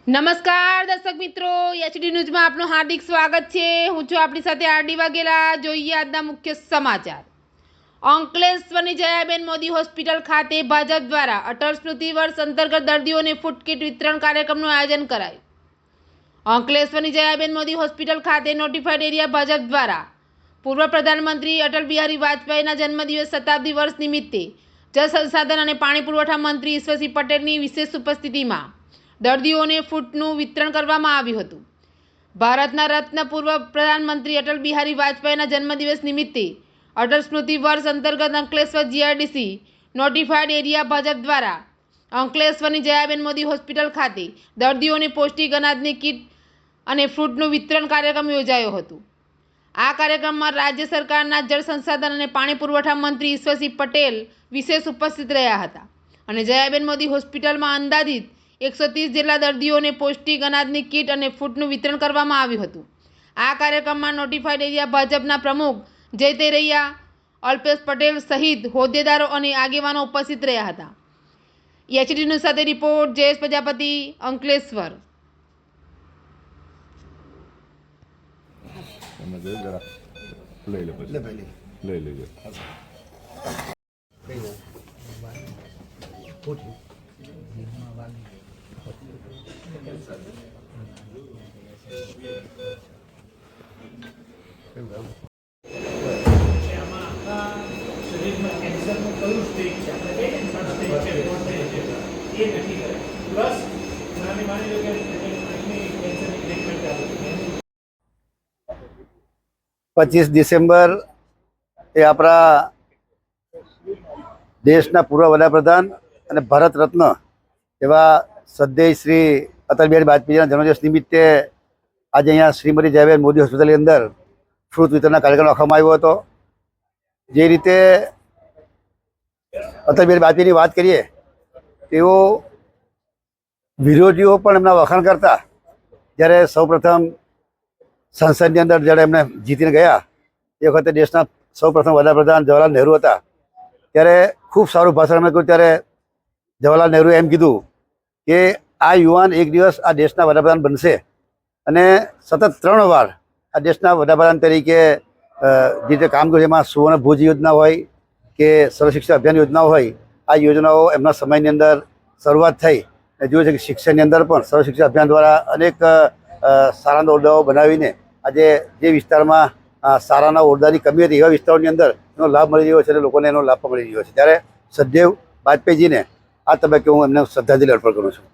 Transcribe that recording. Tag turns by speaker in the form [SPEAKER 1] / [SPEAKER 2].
[SPEAKER 1] નમસ્કાર દર્શક મિત્રો, એચડી ન્યૂઝમાં આપનું હાર્દિક સ્વાગત છે। હું છું આપણી સાથે આરડી વાઘેલા। જોઈએ આજના મુખ્ય સમાચાર। અંકલેશ્વરની જયાબેન મોદી હોસ્પિટલ ખાતે ભાજપ દ્વારા અટલ સ્મૃતિ વર્ષ અંતર્ગત દર્દીઓને ફૂડ કીટ વિતરણ કાર્યક્રમનું આયોજન કરાયું। અંકલેશ્વરની જયાબેન મોદી હોસ્પિટલ ખાતે નોટિફાઈડ એરિયા ભાજપ દ્વારા પૂર્વ પ્રધાનમંત્રી અટલ બિહારી વાજપેયીના જન્મદિવસ શતાબ્દી વર્ષ નિમિત્તે જળ સંસાધન અને પાણી પુરવઠા મંત્રી ઈશ્વરસિંહ પટેલની વિશેષ ઉપસ્થિતિમાં દર્દીઓને ફૂડનું વિતરણ કરવામાં આવ્યું હતું। ભારતના રત્ન પૂર્વ પ્રધાનમંત્રી અટલ બિહારી વાજપેયીના જન્મદિવસ નિમિત્તે અટલ સ્મૃતિ વર્ષ અંતર્ગત Ankleshwar GIDC notified area Bhajap દ્વારા અંકલેશ્વરની જયાબેન મોદી હોસ્પિટલ ખાતે દર્દીઓને પૌષ્ટિક અનાજની કીટ અને ફ્રૂટનું વિતરણ કાર્યક્રમ યોજાયો હતો। આ કાર્યક્રમમાં રાજ્ય સરકારના જળ સંસાધન અને પાણી પુરવઠા મંત્રી ઈશ્વરસિંહ પટેલ વિશેષ ઉપસ્થિત રહ્યા હતા અને જયાબેન મોદી હોસ્પિટલમાં અંદાજિત 130 જેટલા દર્દીઓને પૌષ્ટિક અનાજની કીટ અને ફૂડનું વિતરણ કરવામાં આવ્યું હતું। આ કાર્યક્રમમાં નોટિફાઈડ એરિયા ભાજપના પ્રમુખ જય તેરૈયા, અલ્પેશ પટેલ સહિત હોદ્દેદારો અને આગેવાનો ઉપસ્થિત રહ્યા હતા। એચડી ન્યૂઝ સાથે રિપોર્ટ જયેશ પ્રજાપતિ, અંકલેશ્વર।
[SPEAKER 2] શરીરમાં કેન્સરનું કયું સ્ટેજ છે આપણે કહીએ ને ફર્સ્ટ સ્ટેજ છે ફોર્થ સ્ટેજ છે એ નક્કી કરે પ્લસ માની લો કે આંખની કેન્સરની ટ્રીટમેન્ટ ચાલુ છે।
[SPEAKER 3] 25 ડિસેમ્બર એ આપણા દેશના પૂર્વ વડાપ્રધાન અને ભારત રત્ન એવા સદૈવ શ્રી અટલ બિહારી વાજપેયીના જન્મદિવસ નિમિત્તે આજે અહીંયા શ્રીમતી જયાબેન મોદી હોસ્પિટલની અંદર ફ્રૂટ વિતરણના કાર્યક્રમ રાખવામાં આવ્યો હતો। જે રીતે અટલ બિહારી વાજપેયીની વાત કરીએ તેઓ વિરોધીઓ પણ એમના વખાણ કરતા। જ્યારે સૌપ્રથમ સંસદની અંદર જ્યારે એમને જીતીને ગયા એ વખતે દેશના સૌપ્રથમ વડાપ્રધાન જવાહરલાલ નહેરુ હતા, ત્યારે ખૂબ સારું ભાષણ એમણે કહ્યું। ત્યારે જવાહરલાલ નહેરુએ એમ કીધું કે આ યુવાન એક દિવસ આ દેશના વડાપ્રધાન બનશે અને સતત 3 વાર આ દેશના વડાપ્રધાન તરીકે જે રીતે કામ કર્યું, એમાં સુવર્ણ ભુજ યોજના હોય કે સર્વ શિક્ષા અભિયાન યોજનાઓ હોય, આ યોજનાઓ એમના સમયની અંદર શરૂઆત થઈ। જોયું છે કે શિક્ષણની અંદર પણ સર્વ શિક્ષા અભિયાન દ્વારા અનેક શાળાના ઓરડાઓ બનાવીને આજે જે વિસ્તારમાં શાળાના ઓરડાની કમી હતી એવા વિસ્તારોની અંદર એનો લાભ મળી રહ્યો છે અને લોકોને એનો લાભ પણ મળી રહ્યો છે। ત્યારે સદૈવ વાજપેયીજીને આ તબક્કે હું એમને શ્રદ્ધાંજલિ અર્પણ કરું છું।